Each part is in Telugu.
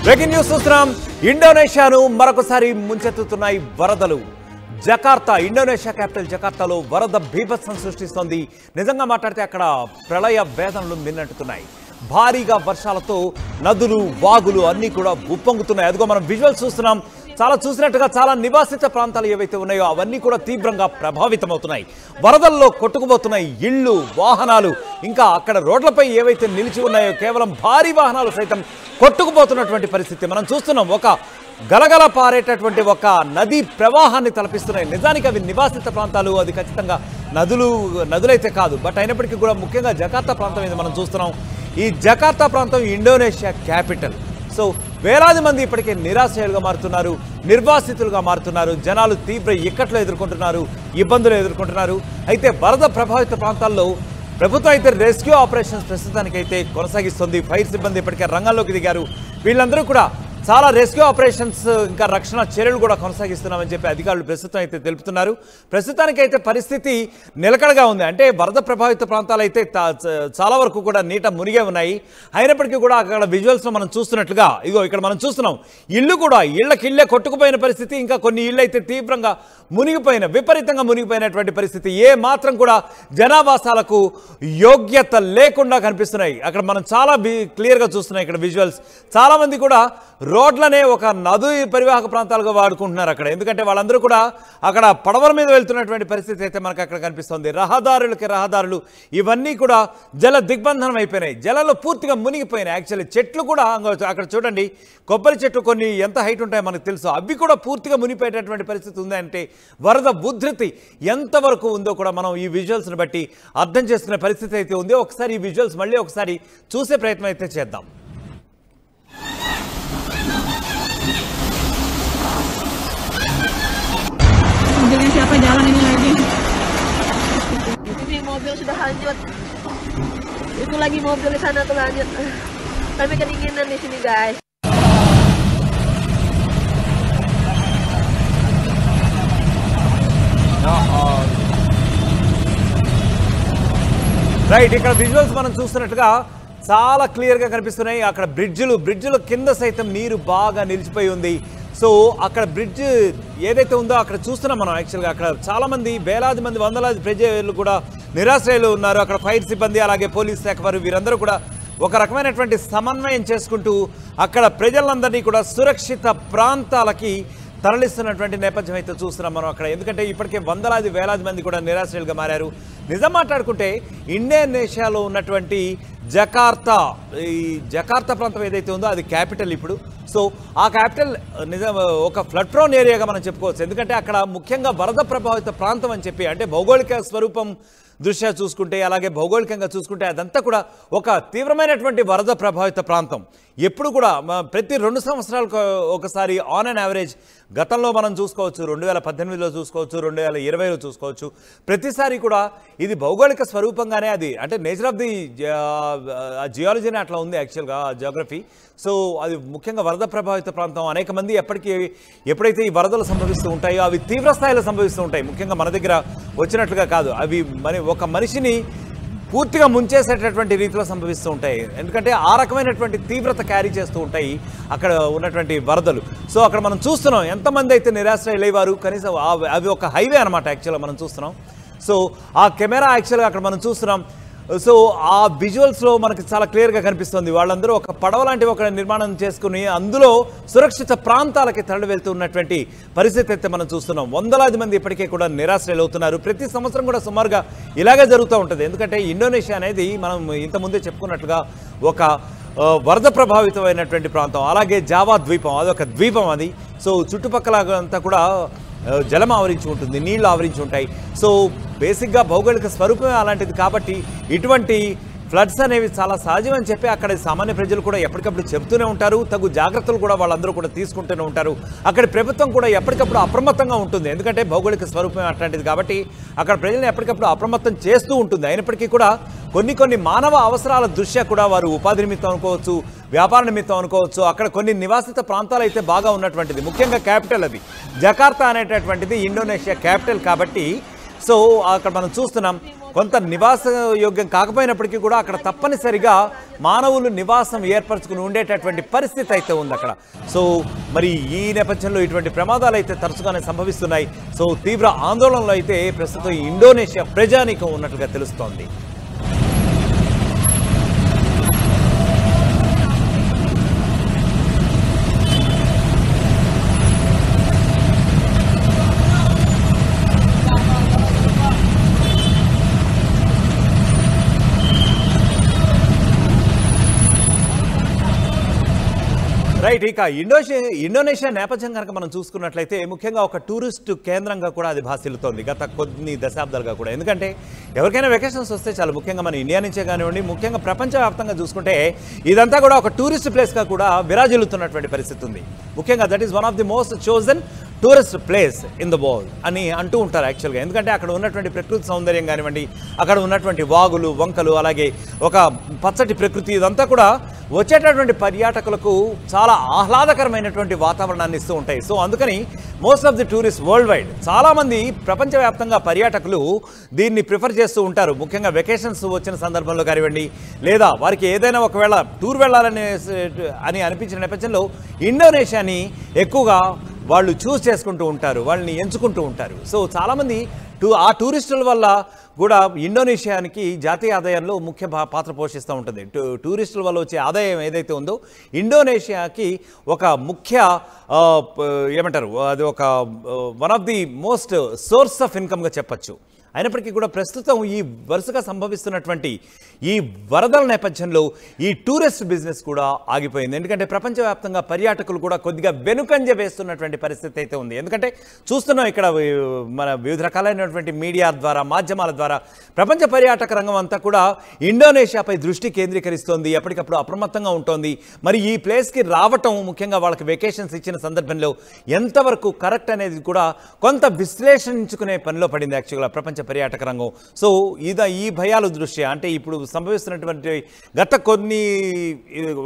బ్రేకింగ్ న్యూస్ చూస్తున్నాం. ఇండోనేషియాను మరొకసారి ముంచెత్తుతున్నాయి వరదలు. జకార్తా, ఇండోనేషియా క్యాపిటల్ జకార్తాలో వరద బీభత్సం సృష్టిస్తోంది. నిజంగా మాట్లాడితే అక్కడ ప్రళయ వేదనలు మిన్నట్టుతున్నాయి. భారీగా వర్షాలతో నదులు, వాగులు అన్నీ కూడా ఉప్పొంగుతున్నాయి. అదిగో మనం విజువల్స్ చూస్తున్నాం. చూసినట్టుగా చాలా నివాసిత ప్రాంతాలు ఏవైతే ఉన్నాయో అవన్నీ కూడా తీవ్రంగా ప్రభావితమవుతున్నాయి. వరదల్లో కొట్టుకుపోతున్నాయి ఇళ్ళు, వాహనాలు. ఇంకా అక్కడ రోడ్లపై ఏవైతే నిలిచి ఉన్నాయో కేవలం భారీ వాహనాలు సైతం కొట్టుకుపోతున్నటువంటి పరిస్థితి మనం చూస్తున్నాం. ఒక గలగల పారేటటువంటి ఒక నదీ ప్రవాహాన్ని తలపిస్తున్నాయి. నిజానికి అవి నివాసిత ప్రాంతాలు, అది ఖచ్చితంగా నదులైతే కాదు. బట్ అయినప్పటికీ కూడా ముఖ్యంగా జకార్తా ప్రాంతం ఇది మనం చూస్తున్నాం. ఈ జకార్తా ప్రాంతం ఇండోనేషియా క్యాపిటల్. సో వేలాది మంది ఇప్పటికే నిరాశ్రయులుగా మారుతున్నారు, నిర్వాసితులుగా మారుతున్నారు. జనాలు తీవ్ర ఇక్కట్లు ఎదుర్కొంటున్నారు, ఇబ్బందులు ఎదుర్కొంటున్నారు. అయితే వరద ప్రభావిత ప్రాంతాల్లో ప్రభుత్వం అయితే రెస్క్యూ ఆపరేషన్స్ ప్రస్తుతానికైతే కొనసాగిస్తుంది. ఫైర్ సిబ్బంది ఇప్పటికే రంగంలోకి దిగారు. వీళ్ళందరూ కూడా చాలా రెస్క్యూ ఆపరేషన్స్ ఇంకా రక్షణ చర్యలు కూడా కొనసాగిస్తున్నామని చెప్పి అధికారులు ప్రస్తుతం అయితే తెలుపుతున్నారు. ప్రస్తుతానికైతే పరిస్థితి నిలకడగా ఉంది. అంటే వరద ప్రభావిత ప్రాంతాలు అయితే చాలా వరకు కూడా నీట మునిగే ఉన్నాయి. అయినప్పటికీ కూడా అక్కడ విజువల్స్లో మనం చూస్తున్నట్లుగా ఇక్కడ మనం చూస్తున్నాం. ఇళ్ళు కూడా ఇళ్లకిళ్ళే కొట్టుకుపోయిన పరిస్థితి. ఇంకా కొన్ని ఇళ్ళు అయితే తీవ్రంగా విపరీతంగా మునిగిపోయినటువంటి పరిస్థితి. ఏ మాత్రం కూడా జనావాసాలకు యోగ్యత లేకుండా కనిపిస్తున్నాయి. అక్కడ మనం చాలా క్లియర్గా చూస్తున్నాం. ఇక్కడ విజువల్స్ చాలా మంది కూడా రోడ్లనే ఒక నది పరివాహక ప్రాంతాలుగా వాడుకుంటున్నారు అక్కడ. ఎందుకంటే వాళ్ళందరూ కూడా అక్కడ పడవల మీద వెళ్తున్నటువంటి పరిస్థితి అయితే మనకు అక్కడ కనిపిస్తుంది. రహదారులు ఇవన్నీ కూడా జల దిగ్బంధనం అయిపోయినాయి. జలంలో పూర్తిగా మునిగిపోయినాయి. యాక్చువల్లీ చెట్లు కూడా అక్కడ చూడండి, కొబ్బరి చెట్లు కొన్ని ఎంత హైట్ ఉంటాయో మనకు తెలుసు, అవి కూడా పూర్తిగా మునిగిపోయేటటువంటి పరిస్థితి ఉందంటే వరద ఉధృతి ఎంతవరకు ఉందో కూడా మనం ఈ విజువల్స్ని బట్టి అర్థం చేసుకునే పరిస్థితి అయితే ఉంది. ఒకసారి ఈ విజువల్స్ మళ్ళీ ఒకసారి చూసే ప్రయత్నం అయితే చేద్దాం. Dengan siapa jalan ini lagi? Ini mobil sudah hanyut. Itu lagi mobil di sana tuh hanyut. Kami kedinginan di sini, guys. Right, ఇక్కడ విజువల్స్ మనం చూస్తున్నట్టుగా చాలా క్లియర్గా కనిపిస్తున్నాయి. అక్కడ బ్రిడ్జిలు కింద సైతం నీరు బాగా నిలిచిపోయి ఉంది. సో అక్కడ బ్రిడ్జ్ ఏదైతే ఉందో అక్కడ చూస్తున్నాం మనం. యాక్చువల్గా అక్కడ చాలామంది, వేలాది మంది, వందలాది ప్రజలు కూడా నిరాశ్రయులు ఉన్నారు. అక్కడ ఫైర్ సిబ్బంది, అలాగే పోలీస్ శాఖ వారు వీరందరూ కూడా ఒక రకమైనటువంటి సమన్వయం చేసుకుంటూ అక్కడ ప్రజలందరినీ కూడా సురక్షిత ప్రాంతాలకి తరలిస్తున్నటువంటి నేపథ్యం అయితే చూస్తున్నాం మనం అక్కడ. ఎందుకంటే ఇప్పటికే వందలాది వేలాది మంది కూడా నిరాశ్రయులుగా మారారు. నిజం మాట్లాడుకుంటే ఇండోనేషియాలో ఉన్నటువంటి జకార్తా, ఈ జకార్తా ప్రాంతం ఏదైతే ఉందో అది క్యాపిటల్ ఇప్పుడు. సో ఆ క్యాపిటల్ నిజం ఒక ఫ్లడ్ ప్రోన్ ఏరియాగా మనం చెప్పుకోవచ్చు. ఎందుకంటే అక్కడ ముఖ్యంగా వరద ప్రభావిత ప్రాంతం అని చెప్పి, అంటే భౌగోళిక స్వరూపం దృష్ట్యా చూసుకుంటే, అలాగే భౌగోళికంగా చూసుకుంటే అదంతా కూడా ఒక తీవ్రమైనటువంటి వరద ప్రభావిత ప్రాంతం. ఎప్పుడు కూడా ప్రతి 2 సంవత్సరాలకు ఒకసారి ఆన్ అండ్ యావరేజ్, గతంలో మనం చూసుకోవచ్చు 2018లో చూసుకోవచ్చు, 2020లో చూసుకోవచ్చు, ప్రతిసారి కూడా ఇది భౌగోళిక స్వరూపంగానే అది, అంటే నేచర్ ఆఫ్ ది జియాలజీనే అట్లా ఉంది యాక్చువల్గా, జియోగ్రఫీ. సో అది ముఖ్యంగా వరద ప్రభావిత ప్రాంతం. అనేక మంది ఎప్పుడైతే ఈ వరదలు సంభవిస్తూ ఉంటాయో అవి తీవ్ర స్థాయిలో సంభవిస్తూ ఉంటాయి. ముఖ్యంగా మన దగ్గర వచ్చినట్లుగా కాదు, అవి ఒక మనిషిని పూర్తిగా ముంచేసేటటువంటి రీతిలో సంభవిస్తూ ఉంటాయి. ఎందుకంటే ఆ రకమైనటువంటి తీవ్రత క్యారీ చేస్తూ ఉంటాయి అక్కడ ఉన్నటువంటి వరదలు. సో అక్కడ మనం చూస్తున్నాం ఎంతమంది అయితే నిరాశ్రయులయ్యారు. కనీసం అవి ఒక హైవే అనమాట యాక్చువల్గా మనం చూస్తున్నాం. సో ఆ కెమెరా యాక్చువల్గా అక్కడ మనం చూస్తున్నాం. సో ఆ విజువల్స్లో మనకి చాలా క్లియర్గా కనిపిస్తుంది. వాళ్ళందరూ ఒక పడవ లాంటి ఒక నిర్మాణం చేసుకుని అందులో సురక్షిత ప్రాంతాలకి తరలి వెళ్తూ ఉన్నటువంటి పరిస్థితి అయితే మనం చూస్తున్నాం. వందలాది మంది ఇప్పటికే కూడా నిరాశ్రయులు అవుతున్నారు. ప్రతి సంవత్సరం కూడా సుమారుగా ఇలాగే జరుగుతూ ఉంటుంది. ఎందుకంటే ఇండోనేషియా అనేది మనం ఇంతకుముందే చెప్పుకున్నట్లుగా ఒక వరద ప్రభావితమైనటువంటి ప్రాంతం. అలాగే జావా ద్వీపం, అదొక ద్వీపం అది. సో చుట్టుపక్కల అంతా కూడా జలం ఆవరించి ఉంటుంది, నీళ్లు ఆవరించి ఉంటాయి. సో బేసిక్గా భౌగోళిక స్వరూపమే అలాంటిది. కాబట్టి ఇటువంటి ఫ్లడ్స్ అనేవి చాలా సహజం అని చెప్పి అక్కడ సామాన్య ప్రజలు కూడా ఎప్పటికప్పుడు చెబుతూనే ఉంటారు. తగు జాగ్రత్తలు కూడా వాళ్ళందరూ కూడా తీసుకుంటూనే ఉంటారు. అక్కడ ప్రభుత్వం కూడా ఎప్పటికప్పుడు అప్రమత్తంగా ఉంటుంది. ఎందుకంటే భౌగోళిక స్వరూపం అట్లాంటిది కాబట్టి అక్కడ ప్రజలను ఎప్పటికప్పుడు అప్రమత్తం చేస్తూ ఉంటుంది. అయినప్పటికీ కూడా కొన్ని మానవ అవసరాల దృష్ట్యా కూడా వారు ఉపాధి నిమిత్తం అనుకోవచ్చు, వ్యాపార నిమిత్తం అనుకోవచ్చు, అక్కడ కొన్ని నివాసిత ప్రాంతాలు అయితే బాగా ఉన్నటువంటిది. ముఖ్యంగా క్యాపిటల్ అది జకార్తా అనేటటువంటిది ఇండోనేషియా క్యాపిటల్ కాబట్టి సో అక్కడ మనం చూస్తున్నాం కొంత నివాస యోగ్యం కాకపోయినప్పటికీ కూడా అక్కడ తప్పనిసరిగా మానవులు నివాసం ఏర్పరచుకుని ఉండేటటువంటి పరిస్థితి అయితే ఉంది అక్కడ. సో మరి ఈ నేపథ్యంలో ఇటువంటి ప్రమాదాలు అయితే తరచుగానే సంభవిస్తున్నాయి. సో తీవ్ర ఆందోళనలో అయితే ప్రస్తుతం ఇండోనేషియా ప్రజానీకం ఉన్నట్లుగా తెలుస్తోంది. రైట్. ఇక ఇండోనేషియా నేపథ్యం కనుక మనం చూసుకున్నట్లయితే ముఖ్యంగా ఒక టూరిస్ట్ కేంద్రంగా కూడా అది భాసిల్లుతోంది గత కొన్ని దశాబ్దాలుగా కూడా. ఎందుకంటే ఎవరికైనా వెకేషన్స్ వస్తే చాలా ముఖ్యంగా మన ఇండియా నుంచే కానివ్వండి, ముఖ్యంగా ప్రపంచవ్యాప్తంగా చూసుకుంటే ఇదంతా కూడా ఒక టూరిస్ట్ ప్లేస్గా కూడా విరాజిల్లుతున్నటువంటి పరిస్థితి ఉంది. ముఖ్యంగా that is one of the most chosen tourist place in the world అని అంటూ ఉంటారు యాక్చువల్గా. ఎందుకంటే అక్కడ ఉన్నటువంటి ప్రకృతి సౌందర్యం కానివ్వండి, అక్కడ ఉన్నటువంటి వాగులు వంకలు, అలాగే ఒక పచ్చటి ప్రకృతి, ఇదంతా కూడా వచ్చేటటువంటి పర్యాటకులకు చాలా ఆహ్లాదకరమైనటువంటి వాతావరణాన్ని ఇస్తూ ఉంటాయి. సో అందుకని most of the tourist world wide చాలామంది ప్రపంచవ్యాప్తంగా పర్యాటకులు దీన్ని ప్రిఫర్ చేస్తూ ఉంటారు. ముఖ్యంగా వెకేషన్స్ వచ్చిన సందర్భంలో కానివ్వండి, లేదా వారికి ఏదైనా ఒకవేళ టూర్ వెళ్ళాలని అనిపించిన నేపథ్యంలో ఇండోనేషియాని ఎక్కువగా వాళ్ళు చూస్ చేసుకుంటూ ఉంటారు, వాళ్ళని ఎంచుకుంటూ ఉంటారు. సో చాలామంది ఆ టూరిస్టుల వల్ల కూడా ఇండోనేషియానికి జాతీయ ఆదాయంలో ముఖ్య పాత్ర పోషిస్తూ ఉంటుంది. టూరిస్టుల వల్ల వచ్చే ఆదాయం ఏదైతే ఉందో ఇండోనేషియాకి ఒక ముఖ్య ఏమంటారు, అది ఒక one of the most source of ఇన్కమ్గా చెప్పచ్చు. అయినప్పటికీ కూడా ప్రస్తుతం ఈ వరుసగా సంభవిస్తున్నటువంటి ఈ వరదల నేపథ్యంలో ఈ టూరిస్ట్ బిజినెస్ కూడా ఆగిపోయింది. ఎందుకంటే ప్రపంచవ్యాప్తంగా పర్యాటకులు కూడా కొద్దిగా వెనుకంజ వేస్తున్నటువంటి పరిస్థితి అయితే ఉంది. ఎందుకంటే చూస్తున్నాం ఇక్కడ మన వివిధ రకాలైనటువంటి మీడియా ద్వారా, మాధ్యమాల ద్వారా ప్రపంచ పర్యాటక రంగం అంతా కూడా ఇండోనేషియాపై దృష్టి కేంద్రీకరిస్తోంది, ఎప్పటికప్పుడు అప్రమత్తంగా ఉంటుంది. మరి ఈ ప్లేస్కి రావటం ముఖ్యంగా వాళ్ళకి వెకేషన్స్ ఇచ్చిన సందర్భంలో ఎంతవరకు కరెక్ట్ అనేది కూడా కొంత విశ్లేషించుకునే పనిలో పడింది యాక్చువల్గా ప్రపంచ పర్యాటక రంగం. సో ఈ భయాల దృష్ట్యా అంటే ఇప్పుడు సంభవిస్తున్నటువంటి గత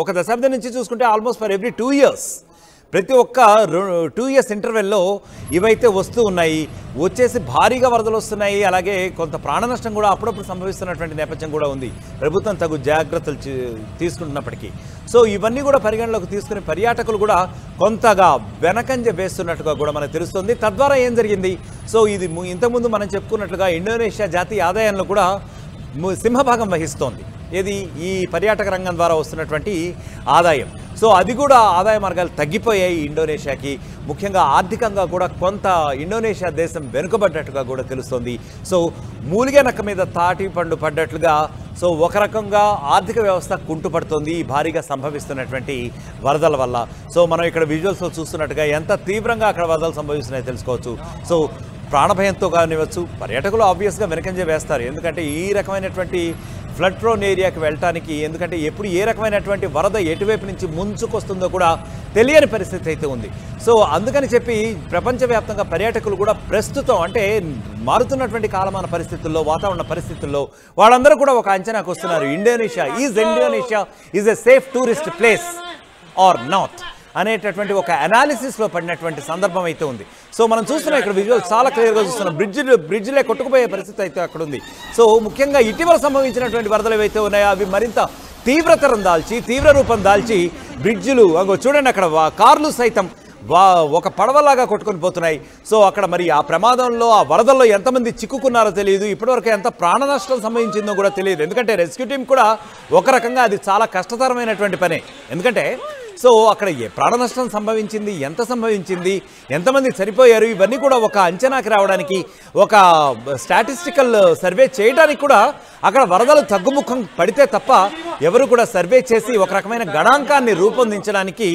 ఒక దశాబ్దం నుంచి చూసుకుంటే ఆల్మోస్ట్ ఫర్ ఎవ్రీ 2 years ప్రతి ఒక్క 2 years ఇంటర్వెల్లో ఇవైతే వస్తూ ఉన్నాయి. వచ్చేసి భారీగా వరదలు వస్తున్నాయి, అలాగే కొంత ప్రాణ నష్టం కూడా అప్పుడప్పుడు సంభవిస్తున్నటువంటి నేపథ్యం కూడా ఉంది. ప్రభుత్వం తగు జాగ్రత్తలు తీసుకుంటున్నప్పటికీ సో ఇవన్నీ కూడా పరిగణలోకి తీసుకుని పర్యాటకులు కూడా కొంతగా వెనకంజ వేస్తున్నట్టుగా కూడా మనకు తెలుస్తుంది. తద్వారా ఏం జరిగింది, సో ఇది ఇంతకుముందు మనం చెప్పుకున్నట్లుగా ఇండోనేషియా జాతీయ ఆదాయంలో కూడా సింహభాగం వహిస్తోంది. ఏది ఈ పర్యాటక రంగం ద్వారా వస్తున్నటువంటి ఆదాయం. సో అది కూడా ఆదాయ మార్గాలు తగ్గిపోయాయి ఇండోనేషియాకి. ముఖ్యంగా ఆర్థికంగా కూడా కొంత ఇండోనేషియా దేశం వెనుకబడ్డట్టుగా కూడా తెలుస్తుంది. సో మూలిగే నక్క మీద తాటి పండు పడ్డట్లుగా సో ఒక రకంగా ఆర్థిక వ్యవస్థ కుంటుపడుతుంది ఈ భారీగా సంభవిస్తున్నటువంటి వరదల వల్ల. సో మనం ఇక్కడ విజువల్స్లో చూస్తున్నట్టుగా ఎంత తీవ్రంగా అక్కడ వరదలు సంభవిస్తున్నాయో తెలుసుకోవచ్చు. సో ప్రాణభయంతో కానివచ్చు, పర్యాటకులు ఆబ్వియస్గా వెనకంజ వేస్తారు. ఎందుకంటే ఈ రకమైనటువంటి ఫ్లడ్ ప్రోన్ ఏరియాకి వెళ్ళటానికి, ఎందుకంటే ఎప్పుడు ఏ రకమైనటువంటి వరద ఎటువైపు నుంచి ముంచుకొస్తుందో కూడా తెలియని పరిస్థితి అయితే ఉంది. సో అందుకని చెప్పి ప్రపంచవ్యాప్తంగా పర్యాటకులు కూడా ప్రస్తుతం అంటే మారుతున్నటువంటి కాలమాన పరిస్థితుల్లో, వాతావరణ పరిస్థితుల్లో వాళ్ళందరూ కూడా ఒక అంచనాకు వస్తున్నారు. Indonesia is a safe tourist place or not అనేటటువంటి ఒక అనాలిసిస్లో పడినటువంటి సందర్భం అయితే ఉంది. సో మనం చూస్తున్నాం ఇక్కడ విజువల్ చాలా క్లియర్గా చూస్తున్నాం. బ్రిడ్జిలే కొట్టుకుపోయే పరిస్థితి అయితే అక్కడ ఉంది. సో ముఖ్యంగా ఇటీవల సంభవించినటువంటి వరదలు ఏవైతే ఉన్నాయో అవి మరింత తీవ్ర రూపం దాల్చి బ్రిడ్జిలు చూడండి అక్కడ కార్లు సైతం ఒక పడవలాగా కొట్టుకొని పోతున్నాయి. సో అక్కడ మరి ఆ ప్రమాదంలో ఆ వరదల్లో ఎంతమంది చిక్కుకున్నారో తెలియదు, ఇప్పటివరకు ఎంత ప్రాణ నష్టం సంభవించిందో కూడా తెలియదు. ఎందుకంటే రెస్క్యూ టీం కూడా ఒక రకంగా అది చాలా కష్టతరమైనటువంటి పనే. ఎందుకంటే సో అక్కడ ప్రాణ నష్టం సంభవించింది, ఎంత సంభవించింది, ఎంతమంది చనిపోయారు, ఇవన్నీ కూడా ఒక అంచనాకి రావడానికి, ఒక స్టాటిస్టికల్ సర్వే చేయడానికి కూడా అక్కడ వరదలు తగ్గుముఖం పడితే తప్ప ఎవరు కూడా సర్వే చేసి ఒక రకమైన గణాంకాన్ని రూపొందించడానికి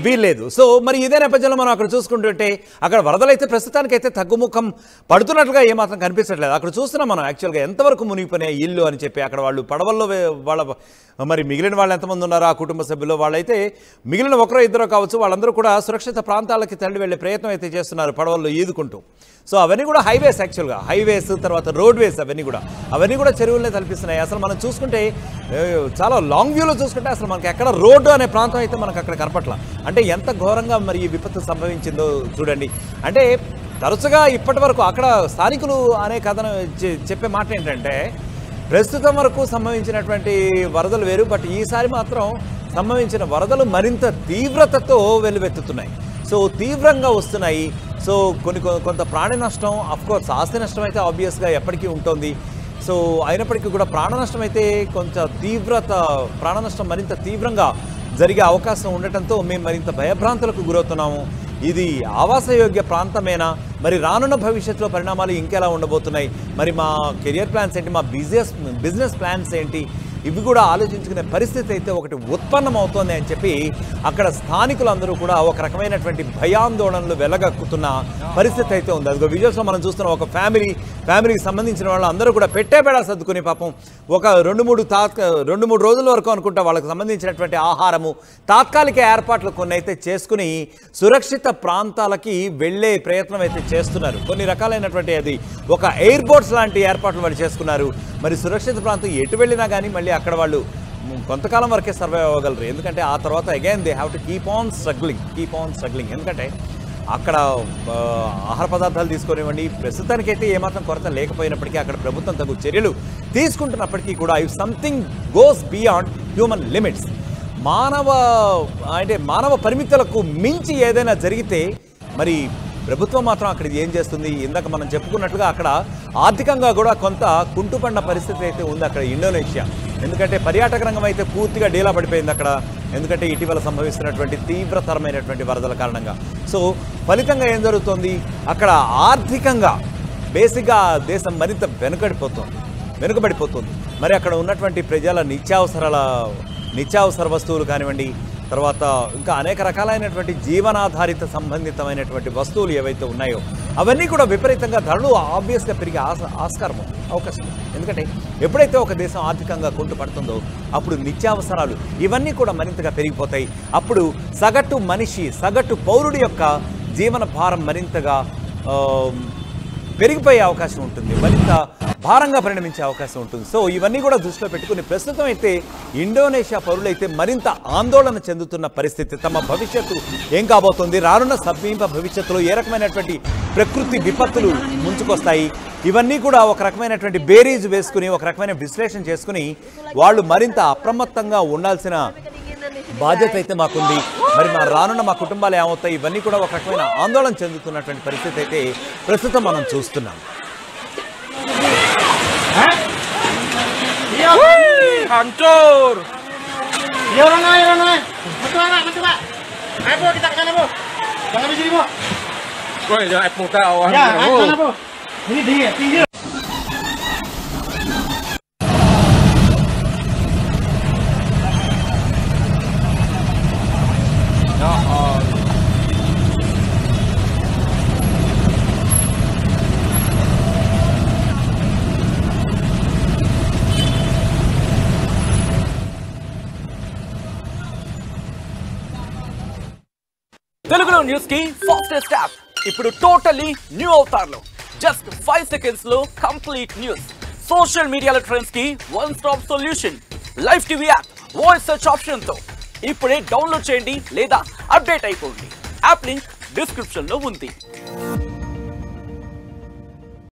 వీల్లేదు. సో మరి ఇదే నేపథ్యంలో మనం అక్కడ చూసుకుంటుంటే అక్కడ వరదలు అయితే ప్రస్తుతానికైతే తగ్గుముఖం పడుతున్నట్లుగా ఏమాత్రం కనిపించట్లేదు. అక్కడ చూస్తున్నాం మనం యాక్చువల్గా ఎంతవరకు మునిగిపోయినాయి ఇల్లు అని చెప్పి. అక్కడ వాళ్ళు పడవల్లో వాళ్ళ మరి మిగిలిన వాళ్ళు ఎంతమంది ఉన్నారో ఆ కుటుంబ సభ్యులు వాళ్ళైతే మిగిలిన ఒకరో ఇద్దరో కావచ్చు, వాళ్ళందరూ కూడా సురక్షిత ప్రాంతాలకి తరలి వెళ్ళే ప్రయత్నం అయితే చేస్తున్నారు పడవల్లో ఈదుకుంటూ. సో అవన్నీ కూడా హైవేస్, యాక్చువల్గా హైవేస్ తర్వాత రోడ్వేస్ అవన్నీ కూడా చెరువులనే తలపిస్తున్నాయి. అసలు మనం చూసుకుంటే చాలా లాంగ్ వ్యూలో చూసుకుంటే అసలు మనకి ఎక్కడ రోడ్డు అనే ప్రాంతం అయితే మనకు అక్కడ కనపట్ల. అంటే ఎంత ఘోరంగా మరి ఈ విపత్తు సంభవించిందో చూడండి. అంటే తరచుగా ఇప్పటి వరకు అక్కడ స్థానికులు అనే కథను చెప్పే మాట ఏంటంటే ప్రస్తుతం వరకు సంభవించినటువంటి వరదలు వేరు, బట్ ఈసారి మాత్రం సంభవించిన వరదలు మరింత తీవ్రతతో వెల్లువెత్తుతున్నాయి. సో తీవ్రంగా వస్తున్నాయి. సో కొంత ప్రాణ నష్టం, అఫ్కోర్స్ ఆస్తి నష్టం అయితే ఆబ్వియస్గా ఎప్పటికీ ఉంటుంది. సో అయినప్పటికీ కూడా ప్రాణ నష్టం అయితే కొంచెం ప్రాణ నష్టం మరింత తీవ్రంగా జరిగే అవకాశం ఉండటంతో మేము మరింత భయభ్రాంతులకు గురవుతున్నాము. ఇది ఆవాసయోగ్య ప్రాంతమేనా, మరి రానున్న భవిష్యత్తులో పరిణామాలు ఇంకెలా ఉండబోతున్నాయి, మరి మా కెరియర్ ప్లాన్స్ ఏంటి, మా బిజినెస్ ప్లాన్స్ ఏంటి, ఇవి కూడా ఆలోచించుకునే పరిస్థితి అయితే ఒకటి ఉత్పన్నమవుతోంది అని చెప్పి అక్కడ స్థానికులందరూ కూడా ఒక రకమైనటువంటి భయాందోళనలు వెలగక్కుతున్న పరిస్థితి అయితే ఉంది. అదిగో విజువల్స్లో మనం చూస్తున్నాం. ఒక ఫ్యామిలీకి సంబంధించిన వాళ్ళు అందరూ కూడా పెట్టేబేడా సర్దుకుని పాపం ఒక 2-3 రోజుల వరకు అనుకుంటా వాళ్ళకి సంబంధించినటువంటి ఆహారము తాత్కాలిక ఏర్పాట్లు కొన్ని అయితే చేసుకుని సురక్షిత ప్రాంతాలకి వెళ్ళే ప్రయత్నం అయితే చేస్తున్నారు. కొన్ని రకాలైనటువంటి అది ఒక ఎయిర్ బోట్స్ లాంటి ఏర్పాట్లు వాళ్ళు చేసుకున్నారు. మరి సురక్షిత ప్రాంతం ఎటు వెళ్ళినా కానీ మళ్ళీ అక్కడ వాళ్ళు కొంతకాలం వరకే సర్వైవ్ అవ్వగలరు. ఎందుకంటే ఆ తర్వాత again they have to keep on struggling. ఎందుకంటే అక్కడ ఆహార పదార్థాలు తీసుకునివ్వండి, ప్రస్తుతానికైతే ఏమాత్రం కొరత లేకపోయినప్పటికీ అక్కడ ప్రభుత్వం తగు చర్యలు తీసుకుంటున్నప్పటికీ కూడా if something goes beyond human limits, మానవ పరిమితులకు మించి ఏదైనా జరిగితే మరి ప్రభుత్వం మాత్రం అక్కడ ఏం చేస్తుంది? ఇందాక మనం చెప్పుకున్నట్లుగా అక్కడ ఆర్థికంగా కూడా కొంత కుంటుపడిన పరిస్థితి అయితే ఉంది అక్కడ ఇండోనేషియా. ఎందుకంటే పర్యాటక రంగం అయితే పూర్తిగా డీలా పడిపోయింది అక్కడ. ఎందుకంటే ఇటీవల సంభవిస్తున్నటువంటి తీవ్రతరమైనటువంటి వరదల కారణంగా. సో ఫలితంగా ఏం జరుగుతుంది? అక్కడ ఆర్థికంగా బేసిక్గా దేశం మరింత వెనుకబడిపోతుంది. మరి అక్కడ ఉన్నటువంటి ప్రజల నిత్యావసర వస్తువులు కానివ్వండి, తర్వాత ఇంకా అనేక రకాలైనటువంటి జీవనాధారిత సంబంధితమైనటువంటి వస్తువులు ఏవైతే ఉన్నాయో అవన్నీ కూడా విపరీతంగా ధరలు ఆబ్వియస్గా పెరిగే అవకాశం. ఎందుకంటే ఎప్పుడైతే ఒక దేశం ఆర్థికంగా కుంటుపడుతుందో అప్పుడు నిత్యావసరాలు ఇవన్నీ కూడా మరింతగా పెరిగిపోతాయి. అప్పుడు సగటు పౌరుడి యొక్క జీవన భారం మరింతగా పెరిగిపోయే అవకాశం ఉంటుంది, మరింత భారంగా పరిణమించే అవకాశం ఉంటుంది. సో ఇవన్నీ కూడా దృష్టిలో పెట్టుకుని ప్రస్తుతం అయితే ఇండోనేషియా పౌరులైతే మరింత ఆందోళన చెందుతున్న పరిస్థితి. తమ భవిష్యత్తు ఏం కాబోతుంది, రానున్న సమీప భవిష్యత్తులో ఏ రకమైనటువంటి ప్రకృతి విపత్తులు ముంచుకొస్తాయి, ఇవన్నీ కూడా ఒక రకమైనటువంటి బేరీజ్ వేసుకుని ఒక రకమైన విశ్లేషణ చేసుకుని వాళ్ళు మరింత అప్రమత్తంగా ఉండాల్సిన బాధ్యత అయితే మాకుంది. మరి రానున్న మా కుటుంబాలు ఏమవుతాయి, ఇవన్నీ కూడా ఒక రకమైన ఆందోళన చెందుతున్నటువంటి పరిస్థితి అయితే ప్రస్తుతం మనం చూస్తున్నాం. Hancur. Ya orang. Betul Pak. Ayo kita ke sana, Bu. Jangan di sini, Bu. Woi, jangan muka orang. Ya, ayo sana, Bu. Ini dia, pinggir. తెలుగులో న్యూస్ కి ఫాస్టెస్ట్ యాప్ ఇప్పుడు టోటలీ న్యూ అవతార్లో జస్ట్ 5 seconds లో కంప్లీట్ న్యూస్. సోషల్ మీడియాలో ట్రెండ్స్ కి one stop solution. Live TV app voice search option తో ఇప్పుడే డౌన్లోడ్ చేయండి లేదా అప్డేట్ అయిపోండి. యాప్ లింక్ డిస్క్రిప్షన్ లో ఉంది.